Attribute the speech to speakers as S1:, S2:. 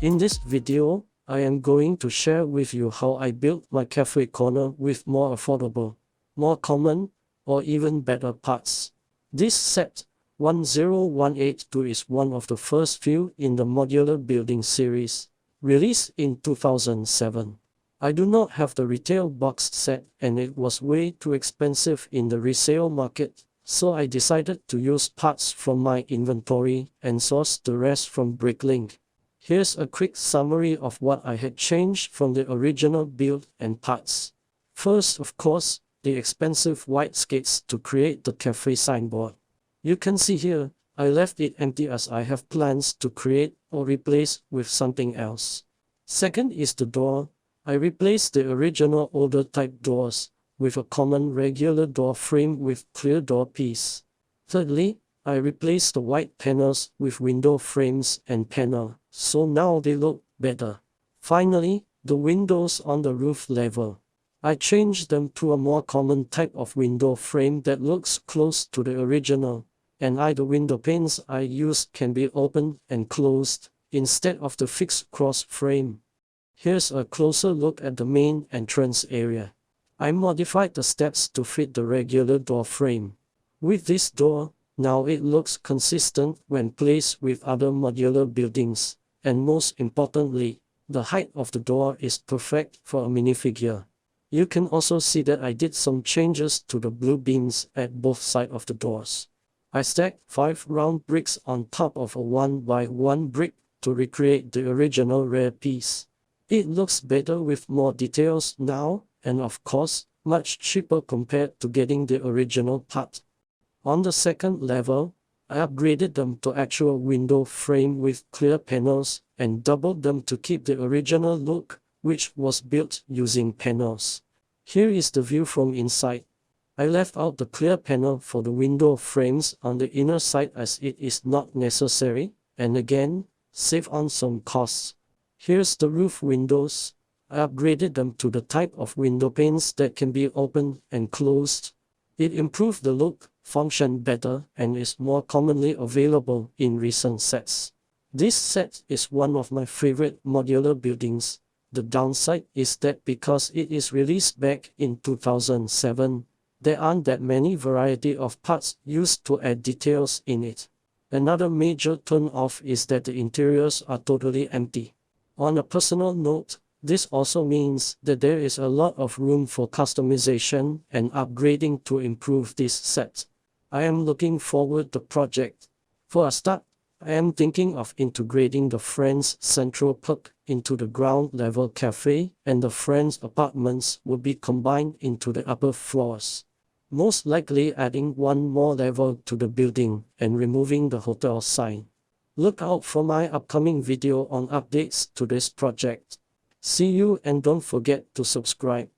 S1: In this video, I am going to share with you how I built my cafe corner with more affordable, more common, or even better parts. This set 10182 is one of the first few in the modular building series, released in 2007. I do not have the retail box set and it was way too expensive in the resale market, so I decided to use parts from my inventory and source the rest from Bricklink. Here's a quick summary of what I had changed from the original build and parts. First, of course, the expensive white skates to create the cafe signboard. You can see here, I left it empty as I have plans to create or replace with something else. Second is the door. I replaced the original older type doors with a common regular door frame with clear door piece. Thirdly, I replaced the white panels with window frames and panel, so now they look better. Finally, the windows on the roof level. I changed them to a more common type of window frame that looks close to the original, and the window panes I used can be opened and closed, instead of the fixed cross frame. Here's a closer look at the main entrance area. I modified the steps to fit the regular door frame. With this door, now it looks consistent when placed with other modular buildings, and most importantly, the height of the door is perfect for a minifigure. You can also see that I did some changes to the blue beams at both sides of the doors. I stacked 5 round bricks on top of a 1x1 brick to recreate the original rear piece. It looks better with more details now, and of course, much cheaper compared to getting the original part. On the second level, I upgraded them to actual window frame with clear panels and doubled them to keep the original look, which was built using panels. Here is the view from inside. I left out the clear panel for the window frames on the inner side as it is not necessary, and again, save on some costs. Here's the roof windows. I upgraded them to the type of window panes that can be opened and closed. It improved the look, functioned better, and is more commonly available in recent sets. This set is one of my favorite modular buildings. The downside is that because it is released back in 2007, there aren't that many variety of parts used to add details in it. Another major turn-off is that the interiors are totally empty. On a personal note, this also means that there is a lot of room for customization and upgrading to improve this set. I am looking forward to the project. For a start, I am thinking of integrating the Friends Central Perk into the ground level cafe, and the Friends apartments will be combined into the upper floors. Most likely adding one more level to the building and removing the hotel sign. Look out for my upcoming video on updates to this project. See you, and don't forget to subscribe.